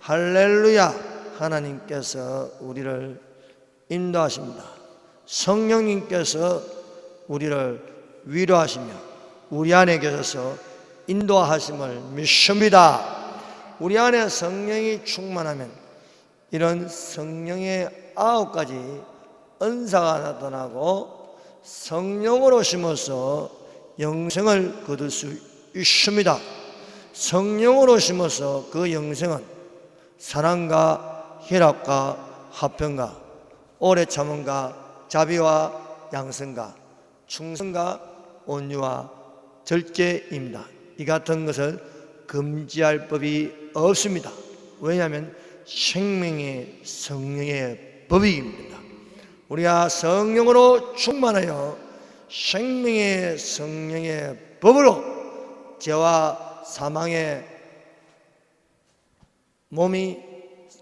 할렐루야. 하나님께서 우리를 인도하십니다. 성령님께서 우리를 위로하시며 우리 안에 계셔서 인도하심을 믿습니다. 우리 안에 성령이 충만하면 이런 성령의 9가지 은사가 나타나고 성령으로 심어서 영생을 거둘 수 있습니다. 성령으로 심어서 그 영생은 사랑과 희락과 화평과 오래 참음과 자비와 양선과 충성과 온유와 절제입니다. 이 같은 것을 금지할 법이 없습니다. 왜냐하면 생명의 성령의 법이입니다. 우리가 성령으로 충만하여 생명의 성령의 법으로 죄와 사망의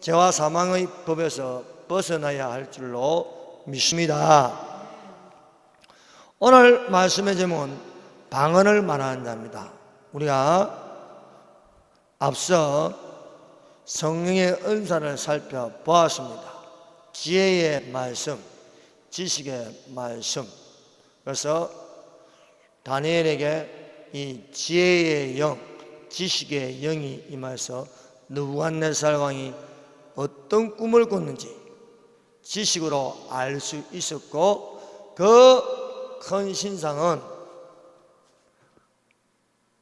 죄와 사망의 법에서 벗어나야 할 줄로 믿습니다. 오늘 말씀의 제목은 방언을 말하는 자입니다. 우리가 앞서 성령의 은사를 살펴보았습니다. 지혜의 말씀, 지식의 말씀. 그래서 다니엘에게 이 지혜의 영, 지식의 영이 임해서 느부갓네살 왕이 어떤 꿈을 꿨는지 지식으로 알 수 있었고, 그 큰 신상은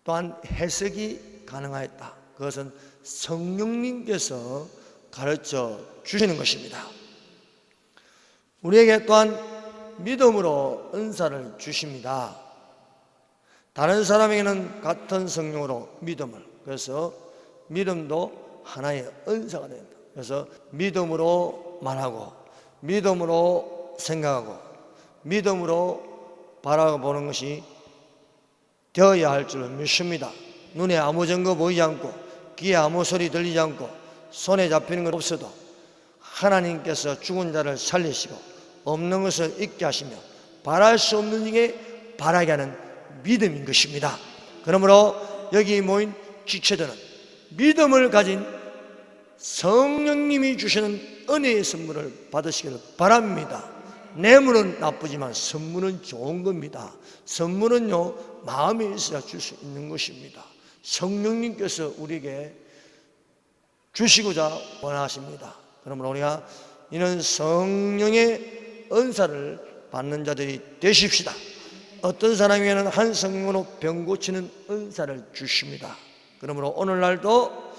또한 해석이 가능하였다. 그것은 성령님께서 가르쳐 주시는 것입니다. 우리에게 또한 믿음으로 은사를 주십니다. 다른 사람에게는 같은 성령으로 믿음을, 그래서 믿음도 하나의 은사가 된다. 그래서 믿음으로 말하고 믿음으로 생각하고 믿음으로 바라보는 것이 되어야 할 줄 믿습니다. 눈에 아무 증거 보이지 않고 귀에 아무 소리 들리지 않고 손에 잡히는 것 없어도 하나님께서 죽은 자를 살리시고 없는 것을 있게 하시며 바랄 수 없는 중에 바라게 하는 믿음인 것입니다. 그러므로 여기 모인 지체들은 믿음을 가진 성령님이 주시는 은혜의 선물을 받으시기를 바랍니다. 뇌물은 나쁘지만 선물은 좋은 겁니다. 선물은요, 마음에 있어야 줄 수 있는 것입니다. 성령님께서 우리에게 주시고자 원하십니다. 그러므로 우리가 이런 성령의 은사를 받는 자들이 되십시다. 어떤 사람에게는 한 성령으로 병 고치는 은사를 주십니다. 그러므로 오늘날도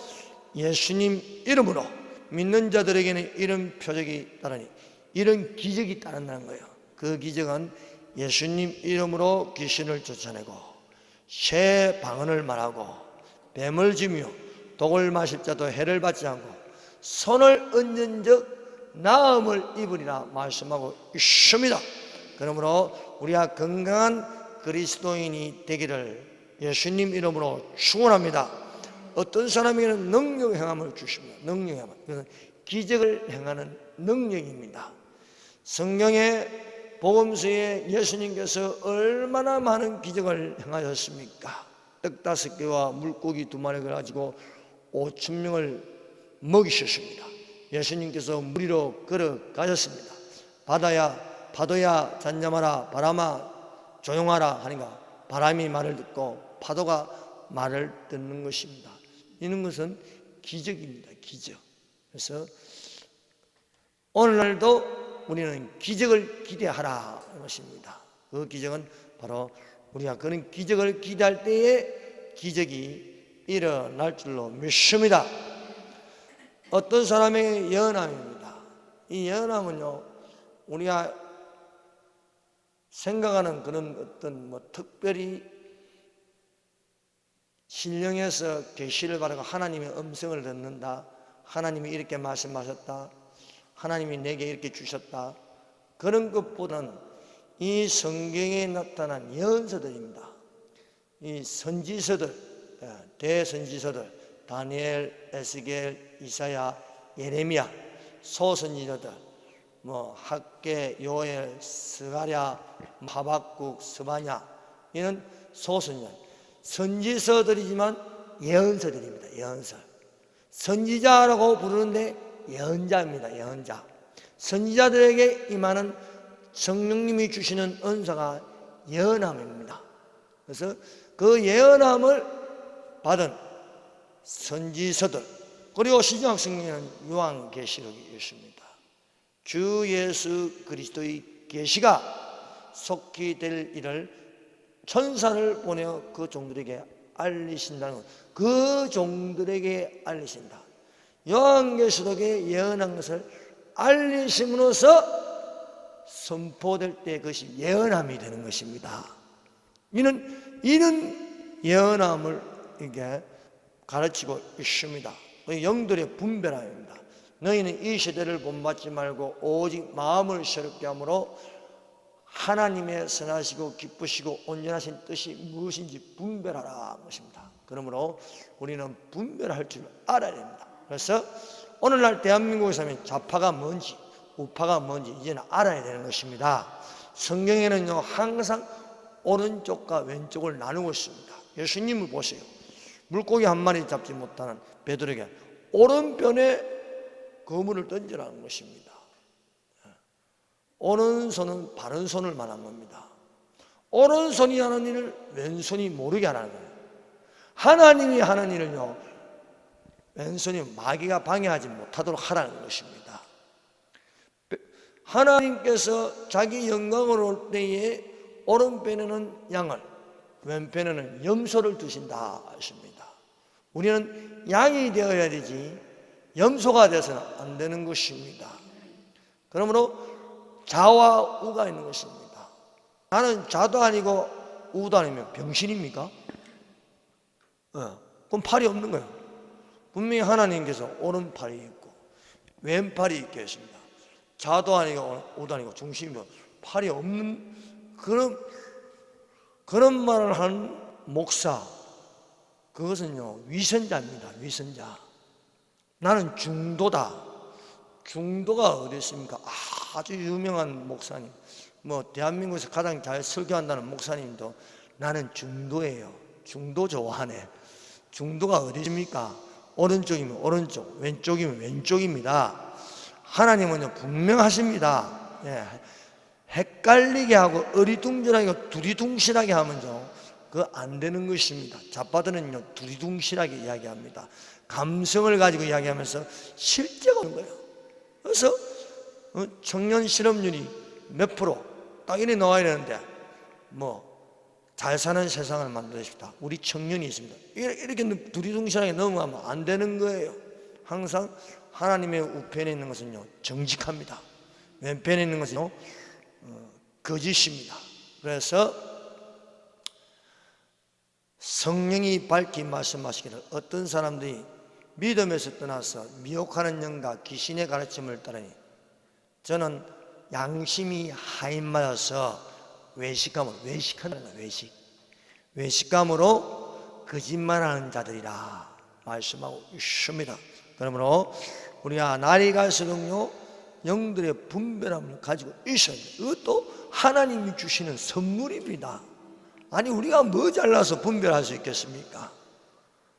예수님 이름으로 믿는 자들에게는 이런 표적이 따르니 이런 기적이 따른다는 거예요. 그 기적은 예수님 이름으로 귀신을 쫓아내고 새 방언을 말하고 뱀을 지며 독을 마실 자도 해를 받지 않고 손을 얹은 적 나음을 입으리라 말씀하고 있습니다. 그러므로 우리가 건강한 그리스도인이 되기를 예수님 이름으로 축원합니다. 어떤 사람에게는 능력 행함을 주십니다. 능력 행함, 그것은 기적을 행하는 능력입니다. 성경의 복음서에 예수님께서 얼마나 많은 기적을 행하셨습니까? 떡 5개와 물고기 2마리를 가지고 5,000명을 먹이셨습니다. 예수님께서 물 위로 걸어가셨습니다. 파도야 잔잠하라, 바람아 조용하라 하니까 바람이 말을 듣고 파도가 말을 듣는 것입니다. 이런 것은 기적입니다. 기적. 그래서 오늘날도 우리는 기적을 기대하라 것입니다. 그 기적은 바로 우리가 그런 기적을 기대할 때에 기적이 일어날 줄로 믿습니다. 어떤 사람의 예언함입니다. 이 예언함은요, 우리가 생각하는 그런 어떤 특별히 신령해서 계시를 바라고 하나님의 음성을 듣는다, 하나님이 이렇게 말씀하셨다, 하나님이 내게 이렇게 주셨다, 그런 것보다는 이 성경에 나타난 예언서들입니다. 이 선지서들, 대선지서들, 다니엘, 에스겔, 이사야, 예레미야, 소선지서들, 학개, 요엘, 스가랴, 하박국, 스바냐, 이는 소선지서, 선지서들이지만 예언서들입니다. 예언서. 선지자라고 부르는데 예언자입니다. 예언자. 선지자들에게 임하는 성령님이 주시는 은사가 예언함입니다. 그래서 그 예언함을 받은 선지서들, 그리고 신약 성경에는 요한계시록이 있습니다. 주 예수 그리스도의 계시가 속히 될 일을 천사를 보내어 그 종들에게 알리신다는 것, 그 종들에게 알리신다. 요한계시록에 예언한 것을 알리심으로써 선포될 때 그것이 예언함이 되는 것입니다. 이는 예언함을 이게 가르치고 있습니다. 영들의 분별함입니다. 너희는 이 시대를 본받지 말고 오직 마음을 새롭게 함으로 하나님의 선하시고 기쁘시고 온전하신 뜻이 무엇인지 분별하라 것입니다. 그러므로 우리는 분별할 줄 알아야 됩니다. 그래서 오늘날 대한민국에서는 좌파가 뭔지 우파가 뭔지 이제는 알아야 되는 것입니다. 성경에는요 항상 오른쪽과 왼쪽을 나누고 있습니다. 예수님을 보세요. 물고기 한 마리 잡지 못하는 베드로에게 오른편에 그물을 던지라는 것입니다. 오른손은 바른 손을 말한 겁니다. 오른손이 하는 일을 왼손이 모르게 하라는 거예요. 하나님이 하는 일을요 왼손이 마귀가 방해하지 못하도록 하라는 것입니다. 하나님께서 자기 영광으로 올 때에 오른편에는 양을, 왼편에는 염소를 두신다 하십니다. 우리는 양이 되어야 되지 염소가 되어서는 안 되는 것입니다. 그러므로 자와 우가 있는 것입니다. 나는 자도 아니고 우도 아니면 병신입니까? 그럼 팔이 없는 거예요. 분명히 하나님께서 오른팔이 있고 왼팔이 있겠습니다. 자도 아니고 우도 아니고 중심이고 팔이 없는 그런 말을 한 목사, 그것은요 위선자입니다. 위선자. 나는 중도다. 중도가 어디 있습니까? 아주 유명한 목사님, 대한민국에서 가장 잘 설교한다는 목사님도 나는 중도예요. 중도 좋아하네. 중도가 어디 있습니까? 오른쪽이면 오른쪽, 왼쪽이면 왼쪽입니다. 하나님은요 분명하십니다. 헷갈리게 하고 어리둥절하게 두리둥실하게 하면요 그거 안 되는 것입니다. 좌파들은요 두리둥실하게 이야기합니다. 감성을 가지고 이야기하면서 실제가 없는 거예요. 그래서 청년 실업률이 몇 프로 딱 이래 나와야 되는데 잘 사는 세상을 만드십시다. 우리 청년이 있습니다. 이렇게 두리둥실하게 넘어가면 안 되는 거예요. 항상 하나님의 우편에 있는 것은요 정직합니다. 왼편에 있는 것은요 거짓입니다. 그래서 성령이 밝히 말씀하시기를 어떤 사람들이 믿음에서 떠나서 미혹하는 영과 귀신의 가르침을 따르니 저는 양심이 하인마여서 외식감으로 거짓말하는 자들이라 말씀하고 있습니다. 그러므로 우리가 날이 갈수록요 영들의 분별함을 가지고 있어야 돼요. 이것도 하나님이 주시는 선물입니다. 아니 우리가 뭐 잘나서 분별할 수 있겠습니까?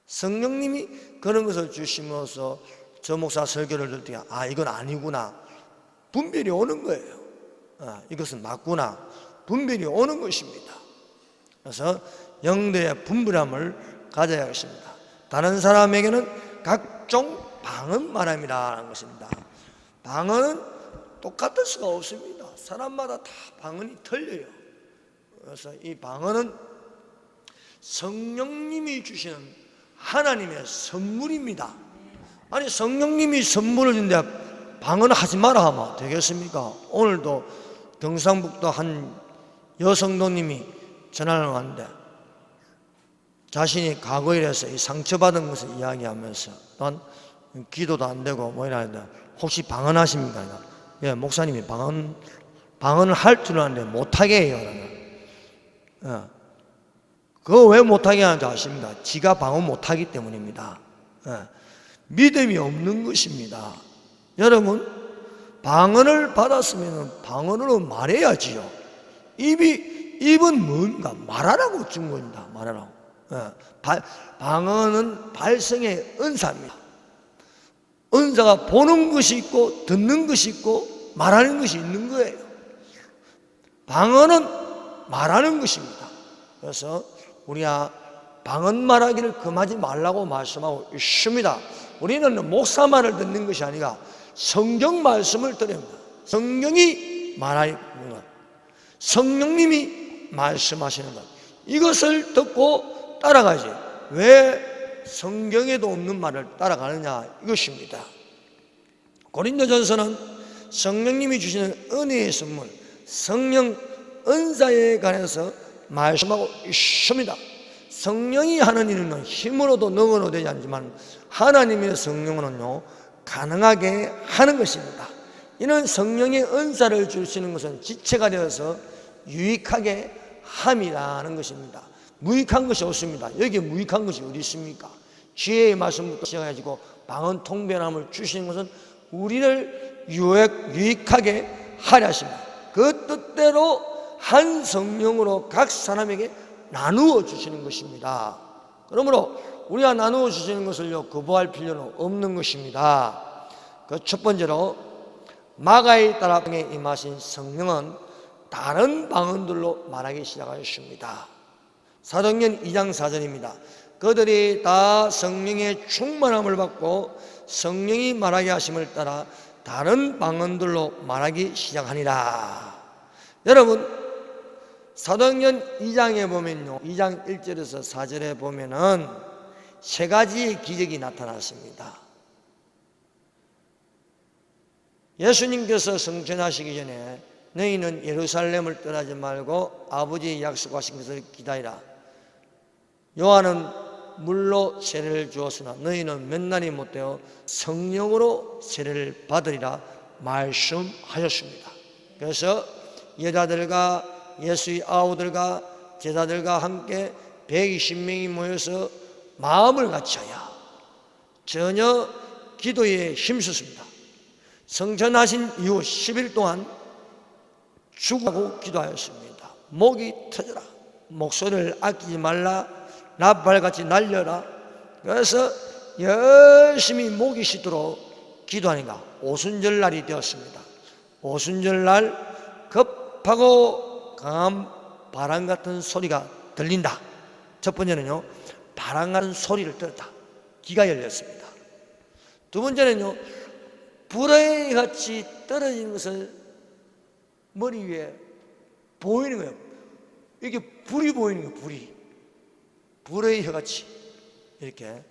성령님이 그런 것을 주심으로써 저 목사 설교를 들을 때 이건 아니구나 분별이 오는 거예요. 이것은 맞구나 분별이 오는 것입니다. 그래서 영들의 분별함을 가져야겠습니다. 다른 사람에게는 각종 방언 말함이라는 것입니다. 방언은 똑같을 수가 없습니다. 사람마다 다 방언이 틀려요. 그래서 이 방언은 성령님이 주시는 하나님의 선물입니다. 아니 성령님이 선물을 주는데 방언을 하지 마라 하면 되겠습니까? 오늘도 경상북도 한 여성도님이 전화를 왔는데 자신이 과거에 이래서 상처받은 것을 이야기하면서 난 기도도 안 되고 이러는데 혹시 방언하십니까? 예, 목사님이 방언을 할 줄 아는데 못하게 해요. 그거 왜 못하게 하는지 아십니까? 지가 방언 못하기 때문입니다. 믿음이 없는 것입니다. 여러분 방언을 받았으면 방언으로 말해야지요. 입은 뭔가 말하라고 준 겁니다. 말하라고. 방언은 발성의 은사입니다. 은사가 보는 것이 있고 듣는 것이 있고 말하는 것이 있는 거예요. 방언은 말하는 것입니다. 그래서 우리가 방언 말하기를 금하지 말라고 말씀하고 있습니다. 우리는 목사 말을 듣는 것이 아니라 성경 말씀을 들어야 합니다. 성경이 말하는 것, 성령님이 말씀하시는 것, 이것을 듣고 따라가지 왜 성경에도 없는 말을 따라가느냐 이것입니다. 고린도전서는 성령님이 주시는 은혜의 선물, 성령 은사에 관해서 말씀하고 있습니다. 성령이 하는 일은 힘으로도 능으로 되지 않지만 하나님의 성령은요 가능하게 하는 것입니다. 이는 성령의 은사를 주시는 것은 지체가 되어서 유익하게 함이라는 것입니다. 무익한 것이 없습니다. 여기에 무익한 것이 어디 있습니까? 지혜의 말씀부터 시작해가지고 방언 통변함을 주시는 것은 우리를 유익하게 하려 하십니다. 그 뜻대로 한 성령으로 각 사람에게 나누어 주시는 것입니다. 그러므로 우리가 나누어 주시는 것을요 거부할 필요는 없는 것입니다. 그 첫 번째로 마가의 다락방에 임하신 성령은 다른 방언들로 말하기 시작하였습니다. 사도행전 2장 4절입니다. 그들이 다 성령의 충만함을 받고 성령이 말하게 하심을 따라 다른 방언들로 말하기 시작하니라. 여러분, 사도행전 2장에 보면요 2장 1절에서 4절에 보면은 세 가지의 기적이 나타났습니다. 예수님께서 승천하시기 전에 너희는 예루살렘을 떠나지 말고 아버지의 약속하신 것을 기다리라. 요한은 물로 세례를 주었으나 너희는 몇 날이 못되어 성령으로 세례를 받으리라 말씀하셨습니다. 그래서 여자들과 예수의 아우들과 제자들과 함께 120명이 모여서 마음을 같이하여 전혀 기도에 힘썼습니다. 성천하신 이후 10일 동안 죽으라고 기도하였습니다. 목이 터져라, 목소리를 아끼지 말라, 나팔같이 날려라. 그래서 열심히 목이 쉬도록 기도하니까 오순절 날이 되었습니다. 오순절 날 급하고 강한 바람 같은 소리가 들린다. 첫 번째는요 바람 같은 소리를 들었다. 귀가 열렸습니다. 두 번째는요 불의 같이 떨어지는 것을 머리 위에 보이는 거예요. 이게 불이 보이는 거예요. 불의 혀같이 이렇게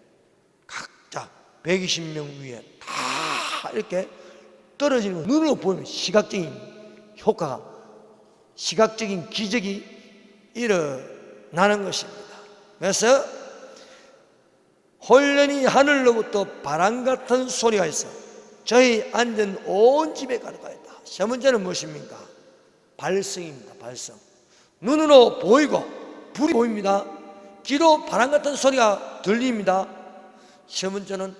각자 120명 위에 다 이렇게 떨어지는 거 눈으로 보이면 시각적인 효과가, 시각적인 기적이 일어나는 것입니다. 그래서 홀연히 하늘로부터 바람 같은 소리가 있어 저희 앉은 온 집에 가득하였다. 세 번째는 무엇입니까? 발성입니다. 발성. 눈으로 보이고 불이 보입니다. 귀로 바람 같은 소리가 들립니다. 세 번째는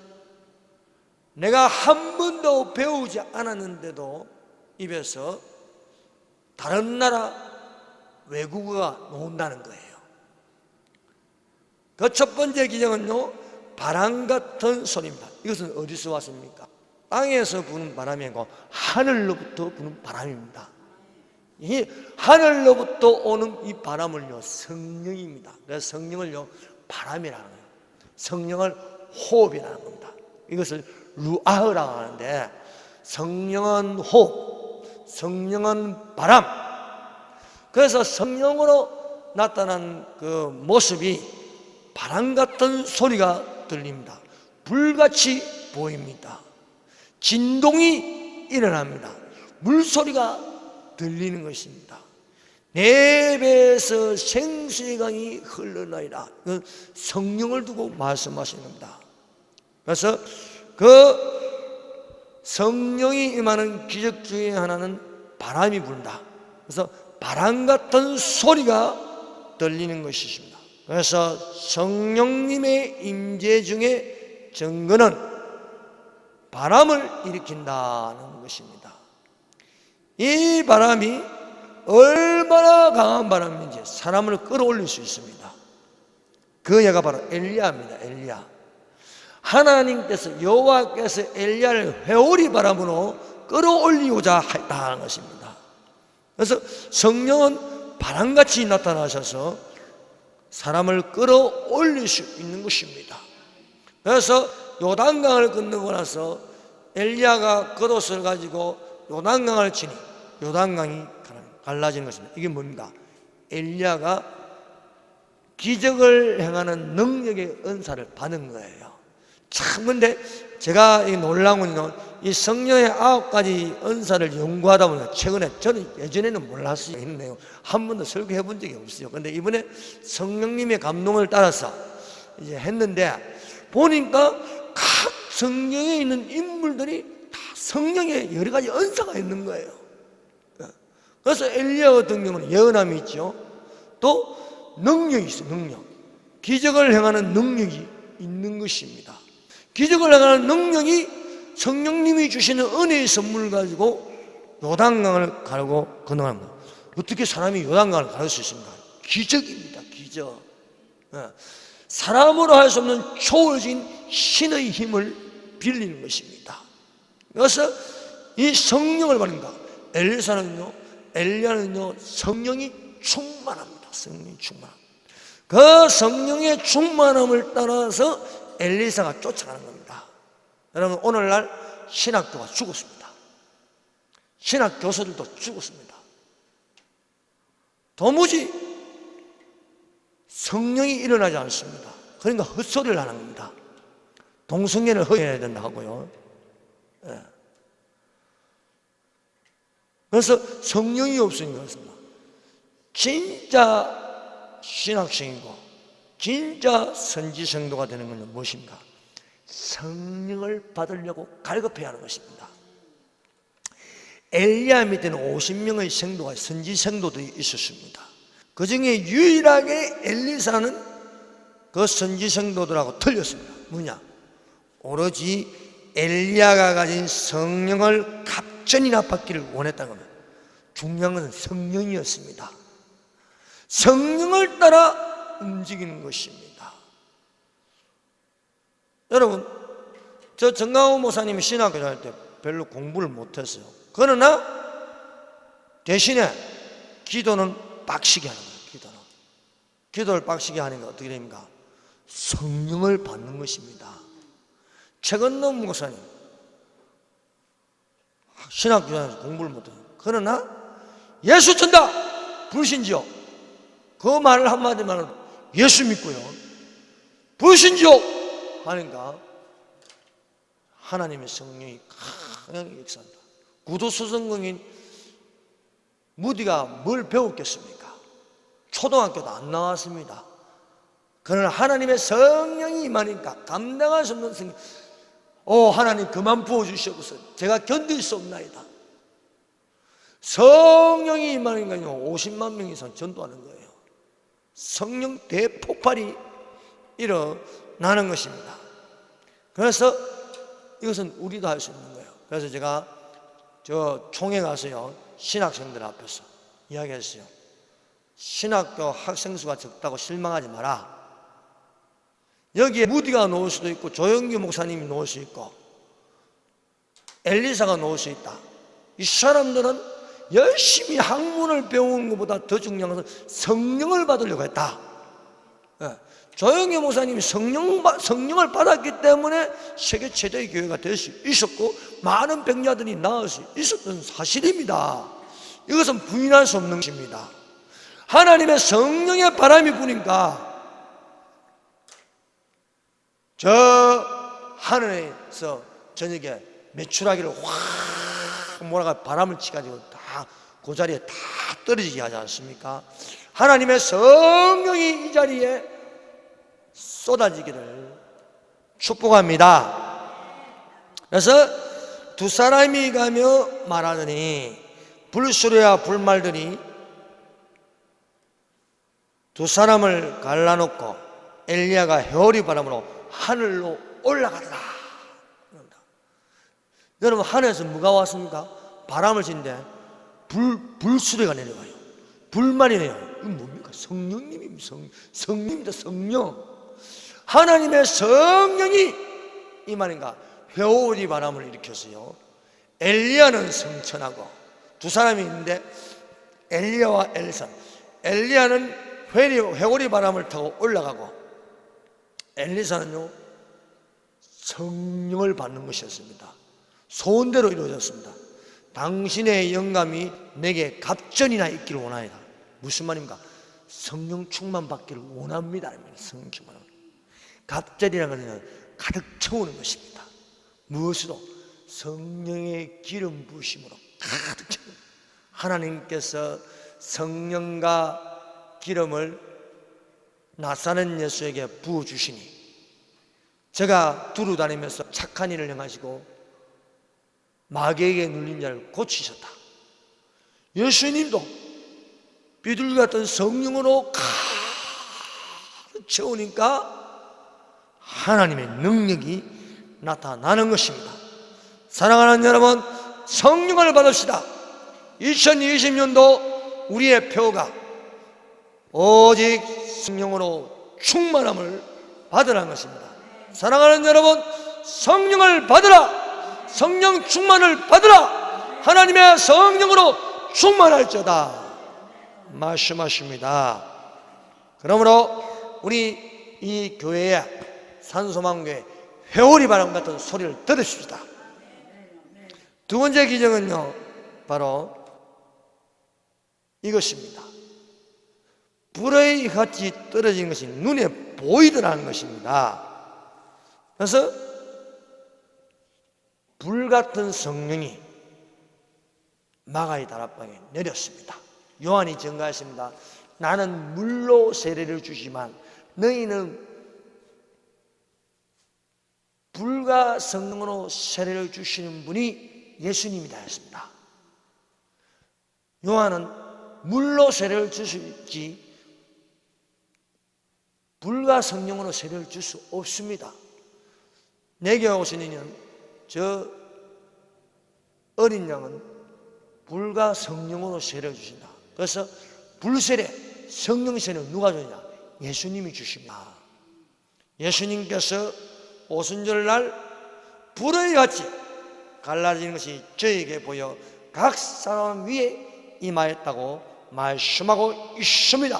내가 한 번도 배우지 않았는데도 입에서 다른 나라 외국어가 나온다는 거예요. 그 첫 번째 기적은요 바람 같은 소리입니다. 이것은 어디서 왔습니까? 땅에서 부는 바람이 아니고 하늘로부터 부는 바람입니다. 이 하늘로부터 오는 이 바람을요 성령입니다. 그래서 성령을요 바람이라는 거예요. 성령을 호흡이라는 겁니다. 이것을 루아흐라고 하는데 성령은 호흡, 성령은 바람. 그래서 성령으로 나타난 그 모습이 바람 같은 소리가 들립니다. 불같이 보입니다. 진동이 일어납니다. 물소리가 들리는 것입니다. 내 배에서 생수의 강이 흘러나리라. 성령을 두고 말씀하시는 겁니다. 그래서 그 성령이 임하는 기적 중에 하나는 바람이 분다. 그래서 바람 같은 소리가 들리는 것이십니다. 그래서 성령님의 임재 중에 증거는 바람을 일으킨다는 것입니다. 이 바람이 얼마나 강한 바람인지 사람을 끌어올릴 수 있습니다. 그 예가 바로 엘리야입니다. 엘리야. 하나님께서 여호와께서 엘리야를 회오리 바람으로 끌어올리고자 했다는 것입니다. 그래서 성령은 바람같이 나타나셔서 사람을 끌어올릴 수 있는 것입니다. 그래서 요단강을 건너고 나서 엘리야가 겉옷을 가지고 요단강을 치니 요단강이 갈라지는 것입니다. 이게 뭡니까? 엘리야가 기적을 행하는 능력의 은사를 받은 거예요. 참, 근데 제가 놀라운 건요, 이 성령의 9가지 은사를 연구하다 보니까 최근에, 저는 예전에는 몰랐어요. 있는데요, 한 번도 설교해 본 적이 없어요. 근데 이번에 성령님의 감동을 따라서 이제 했는데 보니까 각 성경에 있는 인물들이 다 성령의 여러 가지 은사가 있는 거예요. 그래서 엘리야 같은 경우는 예언함이 있죠. 또 능력이 있어요. 능력, 기적을 행하는 능력이 있는 것입니다. 기적을 행하는 능력이 성령님이 주시는 은혜의 선물을 가지고 요단강을 가르고 건너갑니다. 어떻게 사람이 요단강을 가를 수 있습니까? 기적입니다. 기적. 사람으로 할 수 없는 초월적인 신의 힘을 빌리는 것입니다. 그래서 이 성령을 말합니다. 엘리야는요 성령이 충만합니다. 성령이 충만합니다. 그 성령의 충만함을 따라서 엘리사가 쫓아가는 겁니다. 여러분, 오늘날 신학교가 죽었습니다. 신학 교수들도 죽었습니다. 도무지 성령이 일어나지 않습니다. 그러니까 헛소리를 하는 겁니다. 동성애를 허용해야 된다 하고요. 그래서 성령이 없으니까 그렇습니다. 진짜 신학생이고 진짜 선지성도가 되는 것은 무엇입니까? 성령을 받으려고 갈급해야 하는 것입니다. 엘리야 밑에는 50명의 성도가 선지성도들이 있었습니다. 그 중에 유일하게 엘리사는 그 선지성도들하고 틀렸습니다. 뭐냐? 오로지 엘리야가 가진 성령을 갑전이나 받기를 원했다는 겁니다. 중요한 것은 성령이었습니다. 성령을 따라 움직이는 것입니다. 여러분, 저 정강호 목사님이 신학교 다닐 때 별로 공부를 못했어요. 그러나 대신에 기도는 빡시게 하는 거예요. 기도를 빡시게 하니까 어떻게 됩니까? 성령을 받는 것입니다. 최건남 목사님 신학교 다니면서 공부를 못해요. 그러나 예수 전다 불신지요, 그 말을 한마디만 예수 믿고요 불신지요 하니까 하나님의 성령이 강하게 역사한다. 구도수성공인 무디가 뭘 배웠겠습니까? 초등학교도 안 나왔습니다. 그러나 하나님의 성령이 임하니까 감당할 수 없는 성령, 하나님 그만 부어주시옵소서, 제가 견딜 수 없나이다. 성령이 임하니까요 50만 명 이상 전도하는 거예요. 성령 대폭발이 일어나는 것입니다. 그래서 이것은 우리도 할 수 있는 거예요. 그래서 제가 저 총회 가서요 신학생들 앞에서 이야기했어요. 신학교 학생 수가 적다고 실망하지 마라. 여기에 무디가 놓을 수도 있고 조영규 목사님이 놓을 수 있고 엘리사가 놓을 수 있다. 이 사람들은 열심히 학문을 배우는 것보다 더 중요한 것은 성령을 받으려고 했다. 조영규 목사님이 성령을 받았기 때문에 세계 최대의 교회가 될 수 있었고 많은 병자들이 나을 수 있었던 사실입니다. 이것은 부인할 수 없는 것입니다. 하나님의 성령의 바람이 부니까 저 하늘에서 저녁에 메추라기를 확 몰아가 바람을 치가지고 다 그 자리에 다 떨어지게 하지 않습니까? 하나님의 성령이 이 자리에 쏟아지기를 축복합니다. 그래서 두 사람이 가며 말하더니 불수레와 불말들이 두 사람을 갈라놓고 엘리야가 회오리 바람으로 하늘로 올라가더라. 여러분, 하늘에서 뭐가 왔습니까? 바람을 쐰데 불수레가 내려가요. 불만이 내려가요. 이건 뭡니까? 성령님입니다. 성령입니다. 성령. 하나님의 성령이 이 말인가? 회오리 바람을 일으켰어요. 엘리야는 성천하고 두 사람이 있는데 엘리야와 엘리사. 엘리야는 회오리 바람을 타고 올라가고 엘리사는요 성령을 받는 것이었습니다. 소원대로 이루어졌습니다. 당신의 영감이 내게 갑전이나 있기를 원하이다. 무슨 말입니까? 성령 충만 받기를 원합니다. 성령 충만. 갑절이라는 것은 가득 채우는 것입니다. 무엇으로? 성령의 기름 부으심으로 가득 채우는. 하나님께서 성령과 기름을 나사렛 예수에게 부어주시니 제가 두루 다니면서 착한 일을 행하시고 마귀에게 눌린 자를 고치셨다. 예수님도 비둘기 같은 성령으로 가득 채우니까 하나님의 능력이 나타나는 것입니다. 사랑하는 여러분, 성령을 받읍시다. 2020년도 우리의 표가 오직 성령으로 충만함을 받으라는 것입니다. 사랑하는 여러분, 성령을 받으라. 성령 충만을 받으라. 하나님의 성령으로 충만할지어다 말씀하십니다. 그러므로 우리 이 교회에 산소망교회 회오리 바람 같은 소리를 들으십시다. 두 번째 기적은요 바로 이것입니다. 불의 같이 떨어진 것이 눈에 보이더라는 것입니다. 그래서 불같은 성령이 마가의 다락방에 내렸습니다. 요한이 증거했습니다. 나는 물로 세례를 주지만 너희는 불과 성령으로 세례를 주시는 분이 예수님이다 했습니다. 요한은 물로 세례를 주시지 불과 성령으로 세례를 줄 수 없습니다. 내게 오신 이는 저 어린 양은 불과 성령으로 세례를 주신다. 그래서 불세례, 성령세례는 누가 주냐? 예수님이 주십니다. 예수님께서 오순절날 불의 같이 갈라지는 것이 저에게 보여 각 사람 위에 임하였다고 말씀하고 있습니다.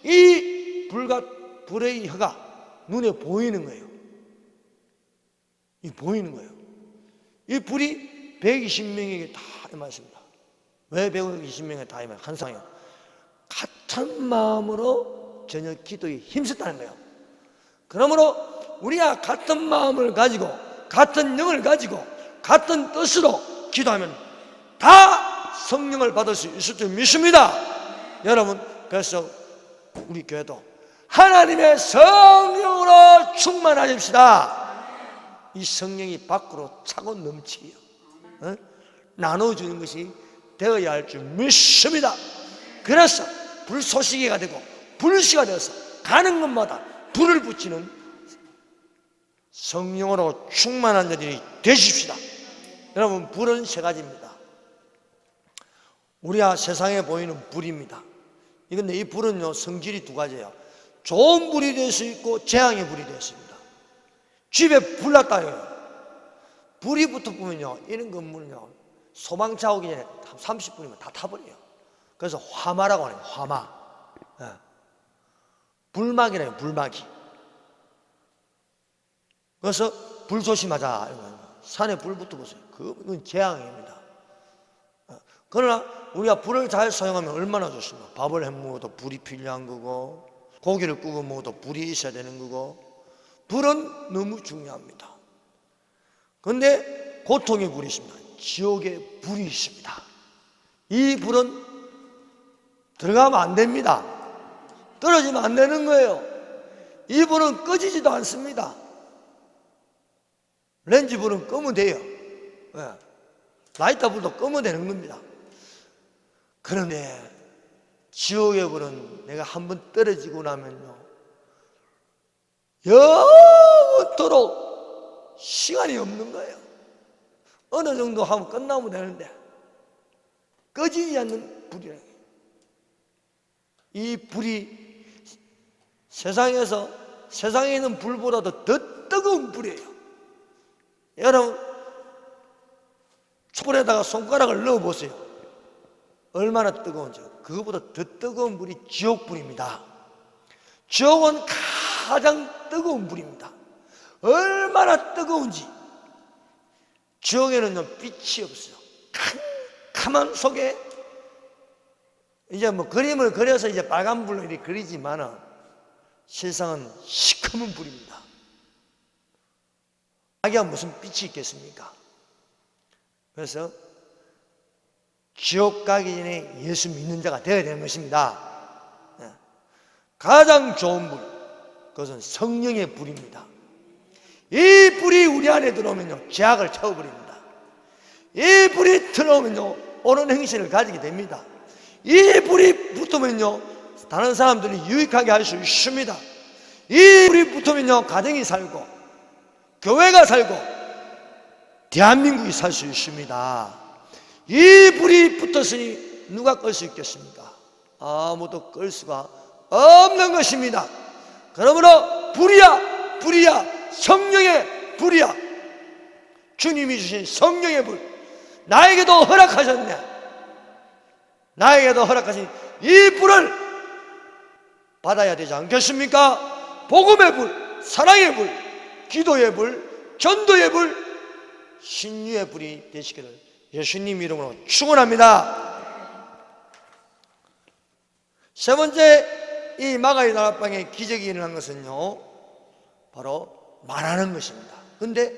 이 불의 혀가 눈에 보이는 거예요. 이 보이는 거예요. 이 불이 120명에게 다 임하였습니다. 왜 120명에 다 임하여? 한 상이요. 같은 마음으로 저녁 기도에 힘썼다는 거예요. 그러므로 우리가 같은 마음을 가지고 같은 영을 가지고 같은 뜻으로 기도하면 다 성령을 받을 수 있을 줄 믿습니다. 여러분, 그래서 우리 교회도 하나님의 성령으로 충만하십시다. 이 성령이 밖으로 차고 넘치요. 나눠주는 것이 되어야 할 줄 믿습니다. 그래서 불쏘시개가 되고 불씨가 되어서 가는 곳마다 불을 붙이는 성령으로 충만한 자들이 되십시다. 여러분, 불은 세 가지입니다. 우리가 세상에 보이는 불입니다. 그런데 이 불은요 성질이 두 가지예요. 좋은 불이 될 수 있고 재앙의 불이 될 수 있습니다. 집에 불 났다요. 불이 붙어보면요 이런 건물은요 소방차 오기 전에 30분이면 다 타버려요. 그래서 화마라고 하네요. 화마. 불막이래요. 불막이. 그래서 불 조심하자. 산에 불 붙어보세요. 그건 재앙입니다. 그러나 우리가 불을 잘 사용하면 얼마나 좋습니까? 밥을 해 먹어도 불이 필요한 거고 고기를 구워 먹어도 불이 있어야 되는 거고 불은 너무 중요합니다. 그런데 고통의 불이 있습니다. 지옥의 불이 있습니다. 이 불은 들어가면 안 됩니다. 떨어지면 안 되는 거예요. 이 불은 꺼지지도 않습니다. 렌즈 불은 끄면 돼요. 라이터 불도 끄면 되는 겁니다. 그런데 지옥의 불은 내가 한번 떨어지고 나면요 영원토록 시간이 없는 거예요. 어느 정도 하면 끝나면 되는데 꺼지지 않는 불이라는 거예요. 이 불이 세상에 있는 불보다도 더 뜨거운 불이에요. 여러분, 촛불에다가 손가락을 넣어보세요. 얼마나 뜨거운지. 그거보다 더 뜨거운 불이 지옥불입니다. 지옥은 가장 뜨거운 불입니다. 얼마나 뜨거운지. 지옥에는요 빛이 없어요. 캄캄한 속에 이제 뭐 그림을 그려서 이제 빨간 불로 이렇게 그리지만은 세상은 시커먼 불입니다. 자기가 무슨 빛이 있겠습니까? 그래서 지옥 가기 전에 예수 믿는 자가 되어야 되는 것입니다. 가장 좋은 불, 그것은 성령의 불입니다. 이 불이 우리 안에 들어오면요 죄악을 채워버립니다. 이 불이 들어오면요 옳은 행실을 가지게 됩니다. 이 불이 붙으면요 다른 사람들이 유익하게 할 수 있습니다. 이 불이 붙으면요 가정이 살고 교회가 살고 대한민국이 살 수 있습니다. 이 불이 붙었으니 누가 끌 수 있겠습니까? 아무도 끌 수가 없는 것입니다. 그러므로 불이야 성령의 불이야. 주님이 주신 성령의 불, 나에게도 허락하셨네. 나에게도 허락하신 이 불을 받아야 되지 않겠습니까? 복음의 불, 사랑의 불, 기도의 불, 전도의 불, 신유의 불이 되시기를 예수님 이름으로 축원합니다. 세 번째, 이 마가의 다락방에 기적이 일어난 것은요 바로 말하는 것입니다. 그런데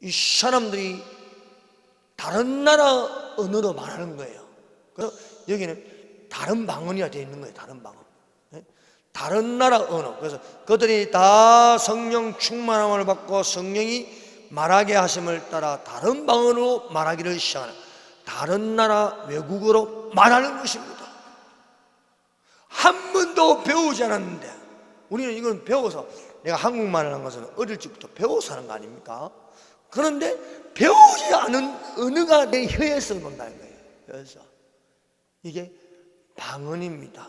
이 사람들이 다른 나라 언어로 말하는 거예요. 그래서 여기는 다른 방언이라 되어 있는 거예요. 다른 방언, 다른 나라 언어. 그래서 그들이 다 성령 충만함을 받고 성령이 말하게 하심을 따라 다른 방언으로 말하기를 시작하는, 다른 나라 외국어로 말하는 것입니다. 한 번도 배우지 않았는데, 우리는 이건 배워서, 내가 한국말을 한 것은 어릴 적부터 배워서 하는 거 아닙니까? 그런데 배우지 않은 언어가 내 혀에서 논다는 거예요. 그래서 이게 방언입니다.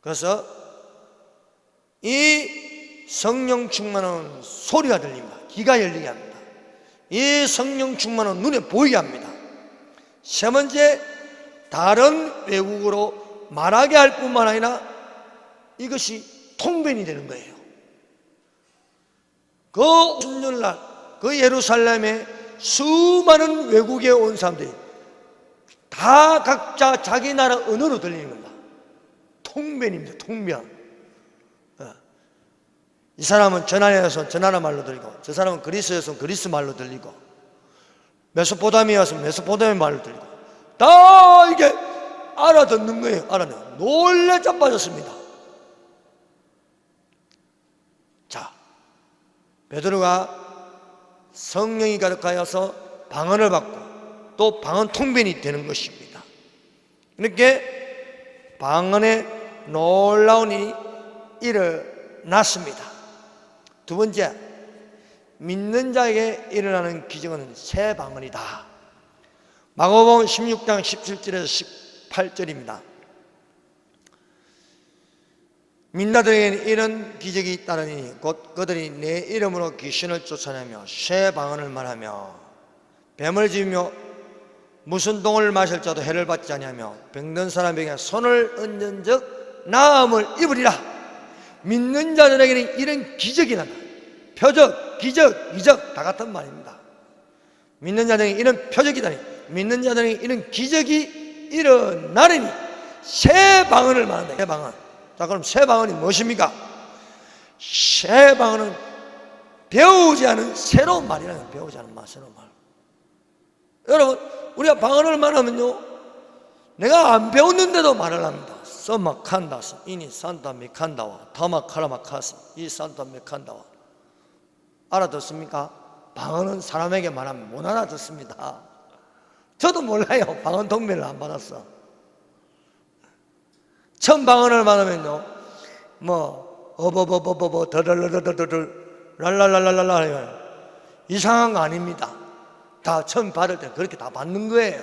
그래서 이 성령 충만은 소리가 들립니다. 귀가 열리게 합니다. 이 성령 충만은 눈에 보이게 합니다. 세 번째, 다른 외국어로 말하게 할 뿐만 아니라 이것이 통변이 되는 거예요. 그 순절날 그 예루살렘에 수많은 외국에 온 사람들이 다 각자 자기 나라 언어로 들리는 겁니다. 통변입니다. 통변. 이 사람은 저 나라에서 저 나라 말로 들리고, 저 사람은 그리스에서 그리스 말로 들리고, 메소포타미아에서 메소포타미아 말로 들리고, 다 이게 알아듣는 거예요. 알아듣는. 놀래 자빠졌습니다. 자, 베드로가 성령이 가득하여서 방언을 받고 또 방언 통변이 되는 것입니다. 이렇게 방언의 놀라운 일이 일어났습니다. 두 번째, 믿는 자에게 일어나는 기적은 새 방언이다. 마가복음 16장 17절에서 18절입니다. 믿는 자들에게는 이런 기적이 있다느니 곧 그들이 내 이름으로 귀신을 쫓아내며 새 방언을 말하며 뱀을 집으며 무슨 동을 마실 자도 해를 받지 아니하며 병든 사람에게 손을 얹은 적 나음을 입으리라. 믿는 자들에게는 이런 기적이 난다. 표적, 기적, 이적 다 같은 말입니다. 믿는 자들에게 이런 표적이 나니, 믿는 자들에게 이런 기적이 일어나리니 새 방언을 말한다. 새 방언. 자, 그럼 새 방언이 무엇입니까? 새 방언은 배우지 않은 새로운 말이라는 거예요. 배우지 않은 말, 새로운 말. 여러분, 우리가 방언을 말하면요, 내가 안 배웠는데도 말을 합니다. 서마칸다스 이니 산타 미칸다와 타마카라마카스 이 산타 미칸다와. 알아듣습니까? 방언은 사람에게 말하면 못 알아듣습니다. 저도 몰라요. 방언 통변을 안 받았어. 처음 방언을 말하면요, 뭐 어버버버버버 더덜더덜더덜 랄랄랄랄랄라 이상한 거 아닙니다. 다 처음 받을 때 그렇게 다 받는 거예요.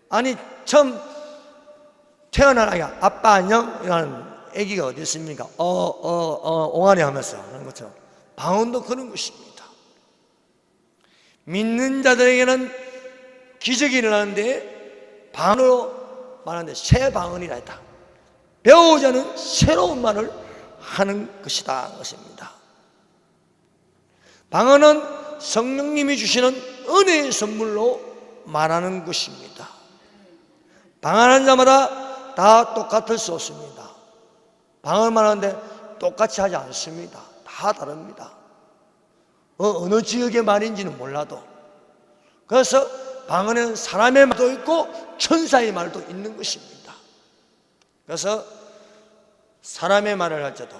아니, 처음 태어난 아이가 아빠 안녕? 이라는 아기가 어디 있습니까? 옹알이 하면서 그런 것처럼 방언도 그런 것입니다. 믿는 자들에게는 기적이 일어나는데 방언으로 말하는데 새 방언이라 했다. 배우자는 새로운 말을 하는 것이다 것입니다. 방언은 성령님이 주시는 은혜의 선물로 말하는 것입니다. 방언하는 자마다 다 똑같을 수 없습니다. 방언을 말하는데 똑같이 하지 않습니다. 다 다릅니다. 어느 지역의 말인지는 몰라도. 그래서 방언에는 사람의 말도 있고 천사의 말도 있는 것입니다. 그래서 사람의 말을 할 때도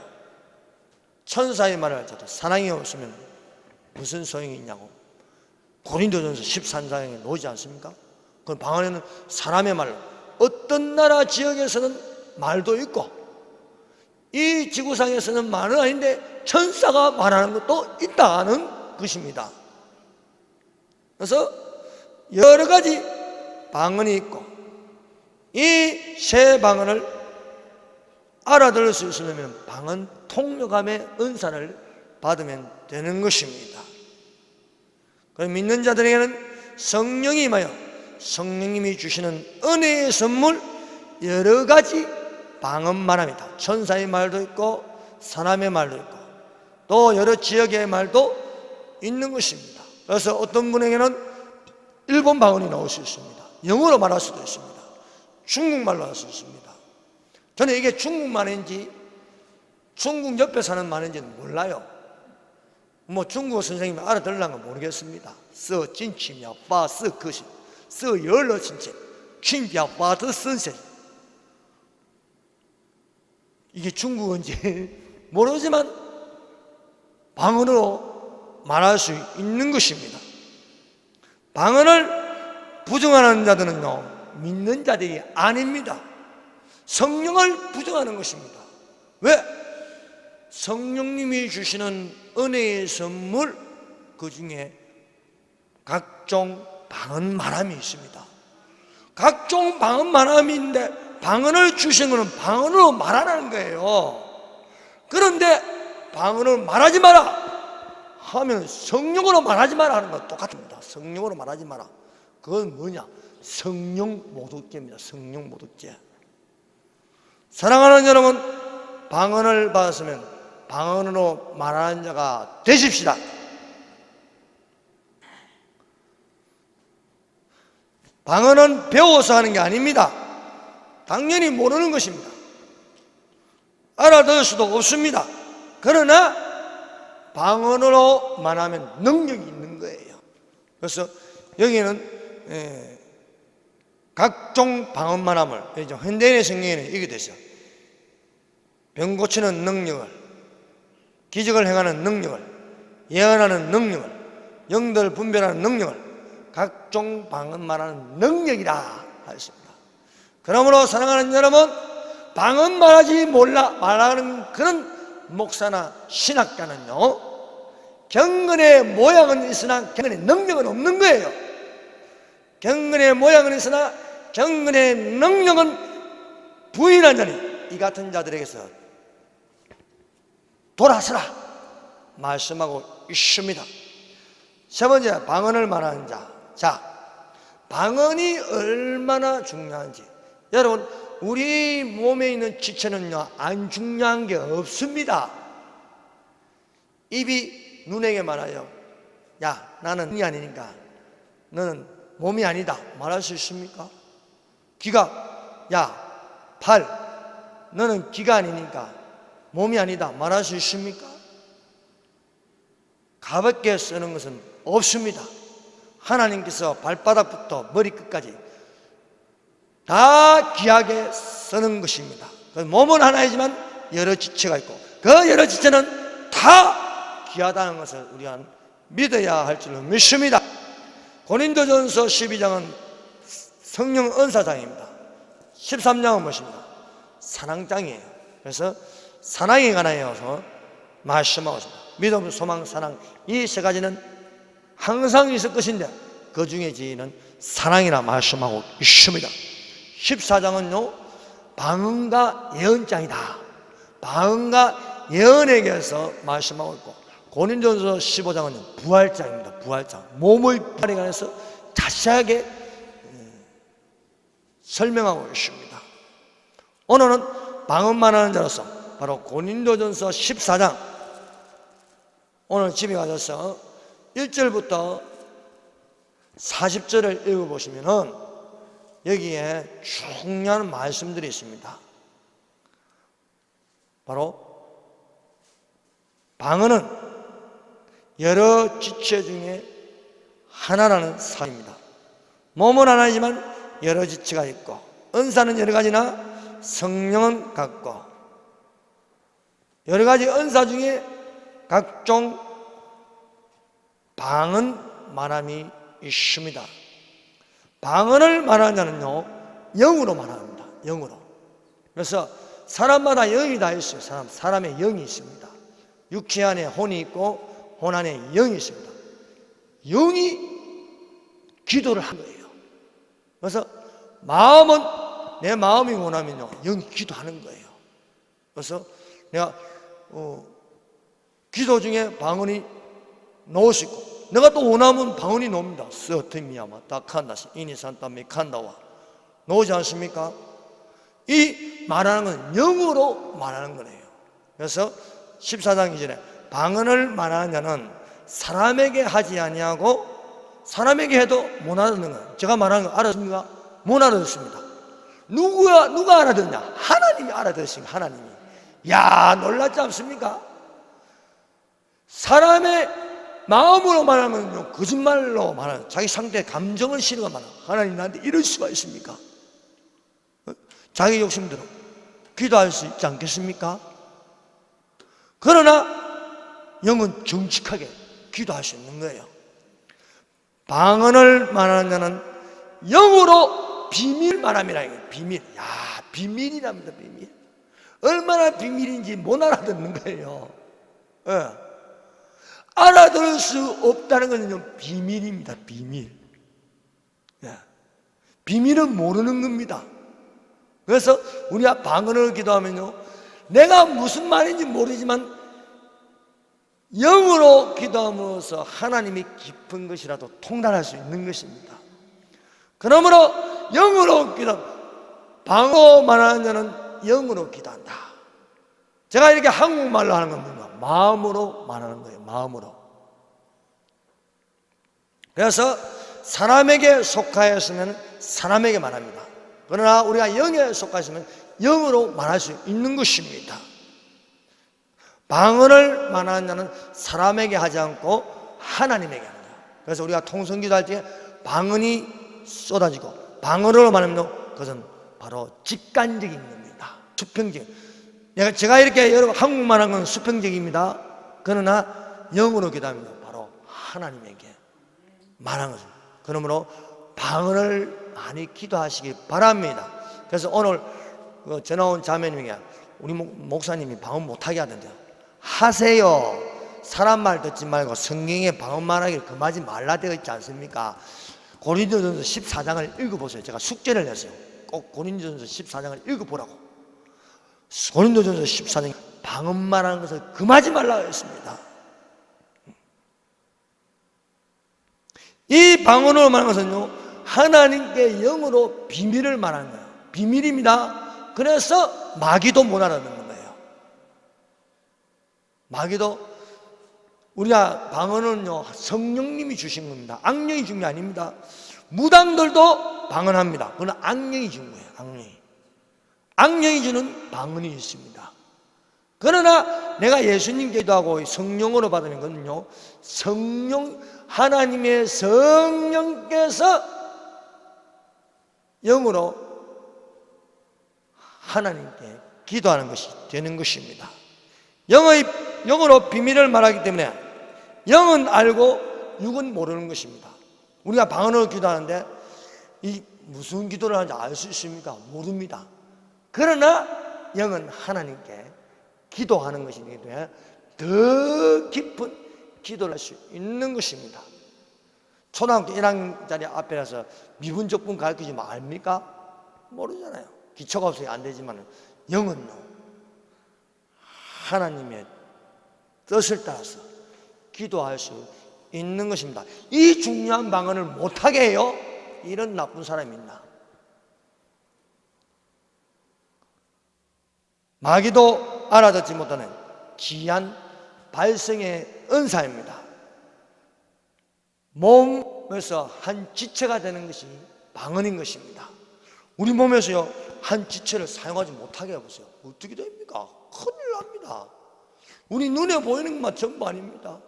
천사의 말을 할 때도 사랑이 없으면 무슨 소용이 있냐고 고린도전서 13장에 나오지 않습니까? 그 방언에는 사람의 말, 어떤 나라 지역에서는 말도 있고 이 지구상에서는 말은 아닌데 천사가 말하는 것도 있다는 것입니다. 그래서 여러 가지 방언이 있고 이 세 방언을 알아들을 수 있으려면 방언 통역함의 은사를 받으면 되는 것입니다. 그럼 믿는 자들에게는 성령이 임하여 성령님이 주시는 은혜의 선물 여러 가지 방언 말합니다. 천사의 말도 있고 사람의 말도 있고 또 여러 지역의 말도 있는 것입니다. 그래서 어떤 분에게는 일본 방언이 나올 수 있습니다. 영어로 말할 수도 있습니다. 중국말로 할 수 있습니다. 저는 이게 중국말인지 중국 옆에 사는 말인지는 몰라요. 뭐 중국어 선생님이 알아들으려는 건 모르겠습니다. 서 진치며 파스 그시 서 열러 진짜 춘비야 파드 선생 이게 중국어인지 모르지만 방언으로 말할 수 있는 것입니다. 방언을 부정하는 자들은요 믿는 자들이 아닙니다. 성령을 부정하는 것입니다. 왜? 성령님이 주시는 은혜의 선물 그 중에 각종 방언 말함이 있습니다. 각종 방언 말함인데 방언을 주신 것은 방언으로 말하라는 거예요. 그런데 방언을 말하지 마라 하면 성령으로 말하지 마라 하는 건 똑같습니다. 성령으로 말하지 마라. 그건 뭐냐? 성령 모독죄입니다. 성령 모독죄. 사랑하는 여러분, 방언을 받았으면 방언으로 말하는 자가 되십시다. 방언은 배워서 하는 게 아닙니다. 당연히 모르는 것입니다. 알아들을 수도 없습니다. 그러나 방언으로 말하면 능력이 있는 거예요. 그래서 여기는 각종 방언 말함을 현대인의 성경에는 이렇게 되죠. 병 고치는 능력을, 기적을 행하는 능력을, 예언하는 능력을, 영들 분별하는 능력을 각종 방언 말하는 능력이라 하였습니다. 그러므로 사랑하는 여러분, 방언 말하지 말하는 그런 목사나 신학자는요 경건의 모양은 있으나 경건의 능력은 없는 거예요. 경건의 모양은 있으나 경건의 능력은 부인한 자니 이 같은 자들에게서 돌아서라 말씀하고 있습니다. 세 번째, 방언을 말하는 자. 자, 방언이 얼마나 중요한지. 여러분, 우리 몸에 있는 지체는요 안 중요한 게 없습니다. 입이 눈에게 말하여 야, 나는 눈이 아니니까 너는 몸이 아니다 말할 수 있습니까? 귀가 야, 팔 너는 귀가 아니니까 몸이 아니다 말할 수 있습니까? 가볍게 쓰는 것은 없습니다. 하나님께서 발바닥부터 머리끝까지 다 귀하게 쓰는 것입니다. 몸은 하나이지만 여러 지체가 있고 그 여러 지체는 다 귀하다는 것을 우리가 믿어야 할 줄로 믿습니다. 고린도전서 12장은 성령 은사장입니다. 13장은 무엇입니까? 사랑장이에요. 그래서 사랑에 관하여서 말씀하고 있습니다. 믿음, 소망, 사랑 이 세 가지는 항상 있을 것인데 그 중에 지는 사랑이라 말씀하고 있습니다. 14장은요 방언과 예언장이다. 방언과 예언에게서 말씀하고 있고 고린도전서 15장은 부활장입니다. 부활장. 몸의 부활에 관해서 자세하게 설명하고 있습니다. 오늘은 방언만 하는 자로서 바로 고린도전서 14장, 오늘 집에 가셔서 1절부터 40절을 읽어보시면 여기에 중요한 말씀들이 있습니다. 바로 방언은 여러 지체 중에 하나라는 사실입니다. 몸은 하나이지만 여러 지체가 있고, 은사는 여러 가지나 성령은 같고, 여러 가지 은사 중에 각종 방언 말함이 있습니다. 방언을 말하는 자는요, 영으로 말합니다. 영으로. 그래서 사람마다 영이 다 있어요. 사람의 영이 있습니다. 육체 안에 혼이 있고 혼 안에 영이 있습니다. 영이 기도를 한 거예요. 그래서 마음은, 내 마음이 원하면요, 영이 기도하는 거예요. 그래서 내가 기도 중에 방언이 나올 수 있고, 내가 또 원하면 방언이 나옵니다. 스어트미야마 다칸다시 이니산타 미칸다와 나오지 않습니까? 이 말하는 건 영으로 말하는 거예요. 그래서 14장 2절에 방언을 말하는 자는 사람에게 하지 아니하고 사람에게 해도 못 알아듣는 거예요. 제가 말하는 거 알아듣습니까? 못 알아듣습니다. 누가 알아듣냐? 하나님이 알아듣습니다. 하나님이. 야, 놀랍지 않습니까? 사람의 마음으로 말하면요, 거짓말로 말하는, 자기 상대의 감정을 실어가 말하는, 하나님 나한테 이럴 수가 있습니까? 자기 욕심대로 기도할 수 있지 않겠습니까? 그러나 영은 정직하게 기도할 수 있는 거예요. 방언을 말하는 자는 영으로 비밀 말함이라 이거예요. 비밀. 야, 비밀이랍니다. 비밀. 얼마나 비밀인지 못 알아듣는 거예요. 예. 알아들을 수 없다는 것은 비밀입니다. 비밀. 예. 비밀은 모르는 겁니다. 그래서 우리가 방언을 기도하면요, 내가 무슨 말인지 모르지만 영으로 기도함으로써 하나님이 깊은 것이라도 통달할 수 있는 것입니다. 그러므로 영으로 기도, 방언 말하는 자는 영으로 기도한다. 제가 이렇게 한국말로 하는 건 뭔가 마음으로 말하는 거예요. 마음으로. 그래서 사람에게 속하였으면 사람에게 말합니다. 그러나 우리가 영에 속하였으면 영으로 말할 수 있는 것입니다. 방언을 말하는 자는 사람에게 하지 않고 하나님에게 합니다. 그래서 우리가 통성기도할 때 방언이 쏟아지고 방언으로 말하면 그것은 바로 직관적인 겁니다. 수평적. 제가 이렇게 여러분 한국말 한 건 수평적입니다. 그러나 영으로 기도하면 바로 하나님에게 말하는 거죠. 그러므로 방언을 많이 기도하시기 바랍니다. 그래서 오늘 전화 온 자매님이 우리 목사님이 방언 못하게 하던데요. 하세요. 사람 말 듣지 말고 성경에 방언 말하기를 금하지 말라 되어 있지 않습니까? 고린도전서 14장을 읽어보세요. 제가 숙제를 냈어요. 꼭 고린도전서 14장을 읽어보라고. 고린도전서 14장 방언 말하는 것을 금하지 말라고 했습니다. 이 방언으로 말하는 것은요, 하나님께 영으로 비밀을 말하는 거예요. 비밀입니다. 그래서 마귀도 못 알아듣는 거예요. 마귀도, 우리가 방언은요, 성령님이 주신 겁니다. 악령이 준 게 아닙니다. 무당들도 방언합니다. 그건 악령이 준 거예요. 악령이 주는 방언이 있습니다. 그러나 내가 예수님 기도하고 성령으로 받는 것은요, 하나님의 성령께서 영으로 하나님께 기도하는 것이 되는 것입니다. 영으로 비밀을 말하기 때문에 영은 알고 육은 모르는 것입니다. 우리가 방언으로 기도하는데 이 무슨 기도를 하는지 알 수 있습니까? 모릅니다. 그러나 영은 하나님께 기도하는 것이기 때문에 더 깊은 기도를 할 수 있는 것입니다. 초등학교 1학년짜리 앞에서 미분적분 가르치지만 압니까? 모르잖아요. 기초가 없어서 안 되지만 영은요, 하나님의 뜻을 따라서 기도할 수 있는 것입니다. 이 중요한 방언을 못하게 해요? 이런 나쁜 사람이 있나? 마귀도 알아듣지 못하는 귀한 발성의 은사입니다. 몸에서 한 지체가 되는 것이 방언인 것입니다. 우리 몸에서요 한 지체를 사용하지 못하게 해보세요. 어떻게 됩니까? 큰일 납니다. 우리 눈에 보이는 것만 전부 아닙니다.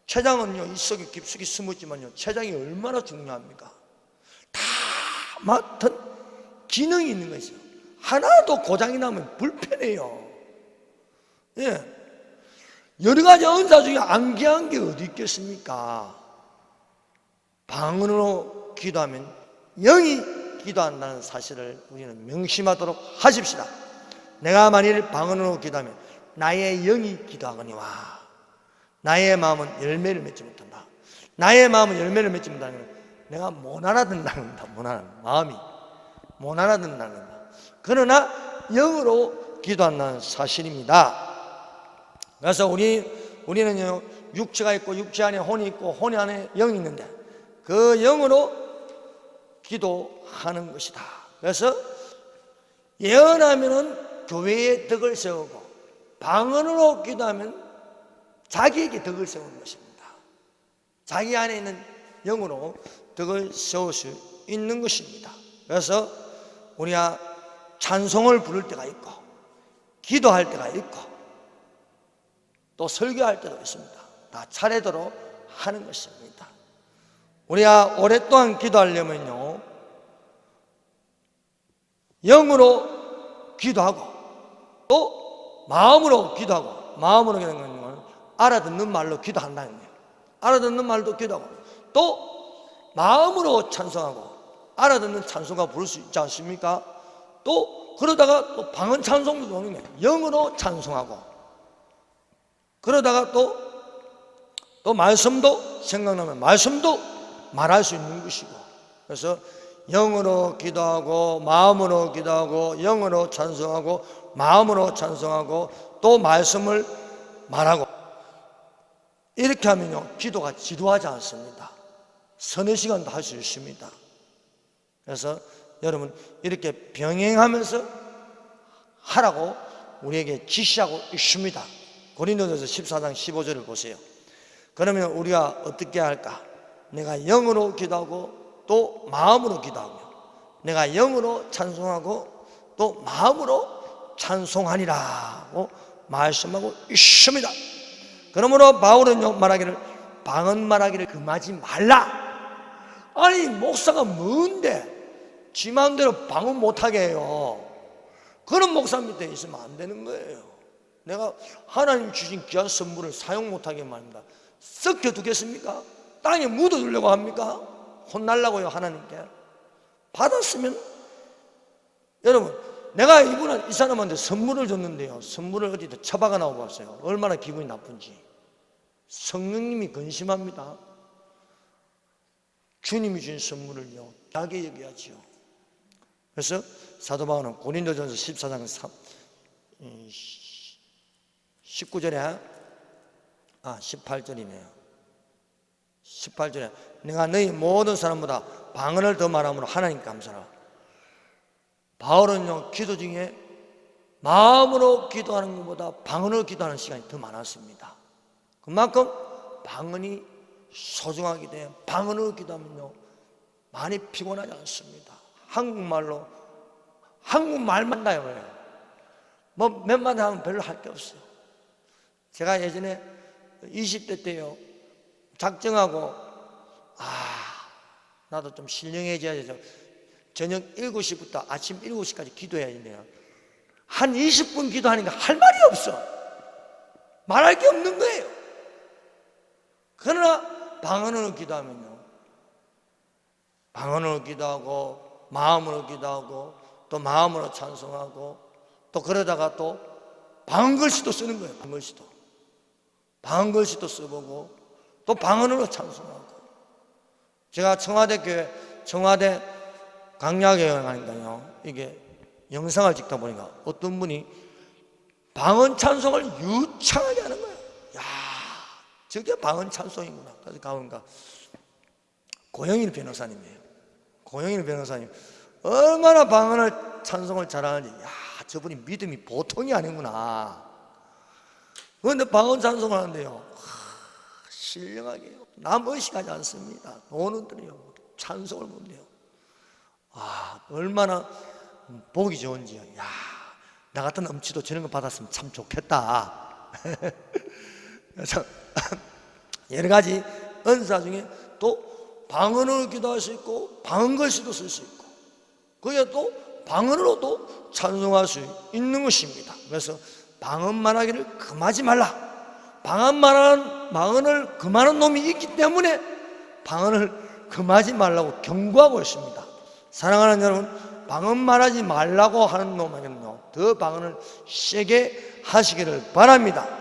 췌장은요 이 속에 깊숙이 숨었지만요 췌장이 얼마나 중요합니까? 다 맡은 기능이 있는 것이죠. 하나도 고장이 나면 불편해요. 예. 여러 가지 은사 중에 안 귀한 게 어디 있겠습니까? 방언으로 기도하면 영이 기도한다는 사실을 우리는 명심하도록 하십시다. 내가 만일 방언으로 기도하면 나의 영이 기도하거니와 나의 마음은 열매를 맺지 못한다. 나의 마음은 열매를 맺지 못한다는 건 내가 못 알아듣는다는 겁니다. 마음이 못 알아듣는다는 겁니다. 그러나 영으로 기도한다는 사실입니다. 그래서 우리는요 육체가 있고 육체 안에 혼이 있고 혼 안에 영이 있는데 그 영으로 기도하는 것이다. 그래서 예언하면은 교회에 덕을 세우고 방언으로 기도하면 자기에게 덕을 세우는 것입니다. 자기 안에 있는 영으로 덕을 세울 수 있는 것입니다. 그래서 우리가 찬송을 부를 때가 있고 기도할 때가 있고 또 설교할 때도 있습니다. 다 차례대로 하는 것입니다. 우리가 오랫동안 기도하려면요 영으로 기도하고 또 마음으로 기도하고 마음으로 기도하는 건 알아듣는 말로 기도한다는 거예요. 알아듣는 말도 기도하고 또 마음으로 찬송하고 알아듣는 찬송가 부를 수 있지 않습니까? 또 그러다가 또 방언 찬송도 좋은 거예요. 영으로 찬송하고 그러다가 또 말씀도 생각나면 말씀도 말할 수 있는 것이고 그래서 영으로 기도하고 마음으로 기도하고 영으로 찬송하고 마음으로 찬송하고 또 말씀을 말하고 이렇게 하면요 기도가 지루하지 않습니다. 서너 시간도 할 수 있습니다. 그래서 여러분 이렇게 병행하면서 하라고 우리에게 지시하고 있습니다. 고린도전서 14장 15절을 보세요. 그러면 우리가 어떻게 할까? 내가 영으로 기도하고 또 마음으로 기도하며 내가 영으로 찬송하고 또 마음으로 찬송하니라고 말씀하고 있습니다. 그러므로 바울은 말하기를 방언 말하기를 금하지 말라. 아니 목사가 뭔데 지 마음대로 방언 못하게 해요. 그런 목사 밑에 있으면 안 되는 거예요. 내가 하나님 주신 귀한 선물을 사용 못하게 말입니다. 썩혀두겠습니까? 땅에 묻어두려고 합니까? 혼날라고요 하나님께. 받았으면 여러분 내가 이 사람한테 선물을 줬는데요 선물을 어디다 처박아 놔봤어요. 얼마나 기분이 나쁜지. 성령님이 근심합니다. 주님이 주신 선물을요 귀하게 여겨야지요. 그래서 사도 바울은 고린도전서 14장 19절에 18절이네요 18절에 내가 너희 모든 사람보다 방언을 더 말함으로 하나님 감사라. 바울은요 기도 중에 마음으로 기도하는 것보다 방언으로 기도하는 시간이 더 많았습니다. 그만큼 방언이 소중하기 때문에 방언으로 기도하면요 많이 피곤하지 않습니다. 한국말만 나요. 뭐 몇 마디 하면 별로 할 게 없어요. 제가 예전에 20대 때요 작정하고 나도 좀 신령해져야죠. 저녁 7시부터 아침 7시까지 기도해야 돼요. 한 20분 기도하니까 할 말이 없어. 말할 게 없는 거예요. 그러나 방언으로 기도하면요 방언으로 기도하고 마음으로 기도하고 또 마음으로 찬송하고 또 그러다가 또 방언글씨도 쓰는 거예요. 방언글씨도 써보고 또 방언으로 찬송하고. 제가 청와대 교회 청와대 강야교회 가니까요 이게 영상을 찍다 보니까 어떤 분이 방언 찬송을 유창하게 하는 거예요. 야 저게 방언 찬송이구나. 그래서 가보니까 고영일 변호사님이에요. 고영일 변호사님 얼마나 방언을 찬송을 잘하는지, 야, 저분이 믿음이 보통이 아니구나. 그런데 방언 찬송을 하는데요, 신령하게 해요. 남 의식하지 않습니다. 노는 들이요 찬송을 못해요. 얼마나 보기 좋은지요. 야, 나 같은 엄치도 저런 거 받았으면 참 좋겠다. 그래서 여러 가지 은사 중에 또 방언으로 기도할 수 있고 방언 글씨도 쓸 수 있고, 그게 또 방언으로도 찬송할 수 있는 것입니다. 그래서 방언만 하기를 금하지 말라. 방언을 금하는 놈이 있기 때문에 방언을 금하지 말라고 경고하고 있습니다. 사랑하는 여러분, 방언만 하지 말라고 하는 놈에게는요, 더 방언을 세게 하시기를 바랍니다.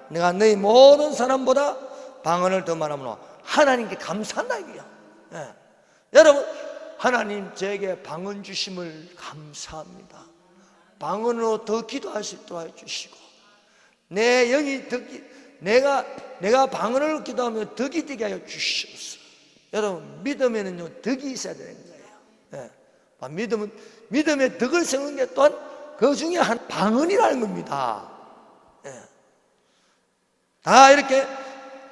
내가 너희 모든 사람보다 방언을 더 말하면 하나님께 감사한다 이거야. 예. 여러분, 하나님 제게 방언 주심을 감사합니다. 방언으로 더 기도할 수 있도록 해주시고, 내 영이 내가 방언을 기도하며 덕이 되게 하여 주시옵소서. 여러분, 믿음에는요 덕이 있어야 되는 거예요. 예. 믿음의 덕을 세우는 게 또한 그 중에 한 방언이라는 겁니다. 예. 다 이렇게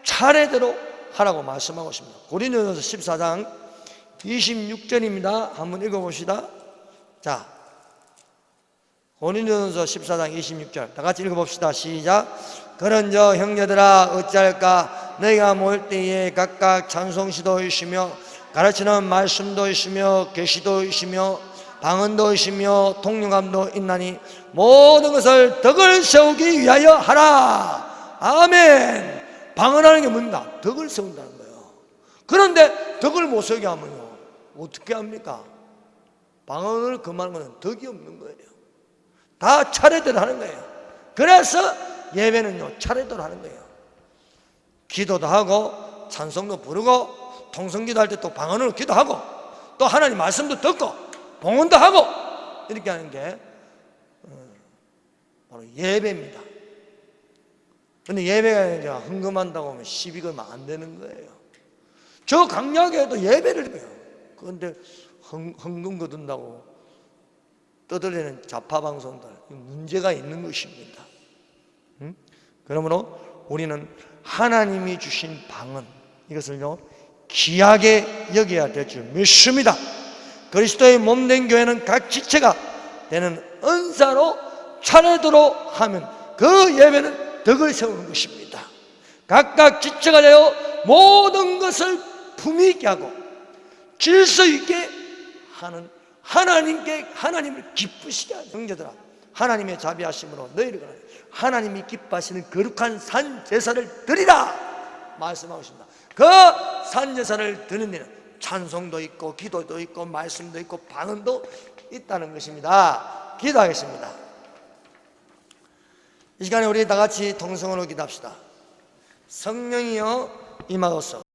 차례대로 하라고 말씀하고 있습니다. 고린도전서 14장 26절입니다. 한번 읽어봅시다. 자, 고린도전서 14장 26절 다 같이 읽어봅시다. 시작. 그런저 형제들아 어찌할까, 너희가 모일 때에 각각 찬송시도 있으며 가르치는 말씀도 있으며 계시도 있으며 방언도 있으며 통역감도 있나니 모든 것을 덕을 세우기 위하여 하라. 아멘. 방언하는 게 뭡니까? 덕을 세운다는 거예요. 그런데 덕을 못 세우게 하면요 어떻게 합니까? 방언을 금하는 것은 덕이 없는 거예요. 다 차례대로 하는 거예요. 그래서 예배는요 차례대로 하는 거예요. 기도도 하고 찬송도 부르고 통성기도 할 때 또 방언으로 기도하고 또 하나님 말씀도 듣고 봉헌도 하고 이렇게 하는 게 바로 예배입니다. 근데 예배가 이제 헌금한다고 하면 시비 걸면 안 되는 거예요. 저 강약에도 예배를 해요. 그런데 헌금 거둔다고 떠들리는 좌파방송들, 문제가 있는 것입니다. 그러므로 우리는 하나님이 주신 방언, 이것을요 귀하게 여겨야 될 줄 믿습니다. 그리스도의 몸된 교회는 각 지체가 되는 은사로 차례대로 하면 그 예배는 덕을 세우는 것입니다. 각각 지체가 되어 모든 것을 품위 있게 하고 질서 있게 하는 하나님을 기쁘시게 하는 형제들아, 하나님의 자비하심으로 너희를 하나님이 기뻐하시는 거룩한 산제사를 드리라 말씀하고 있습니다. 그 산제사를 드리는 데는 찬송도 있고 기도도 있고 말씀도 있고 방언도 있다는 것입니다. 기도하겠습니다. 이 시간에 우리 다 같이 통성으로 기도합시다. 성령이여 임하옵소서.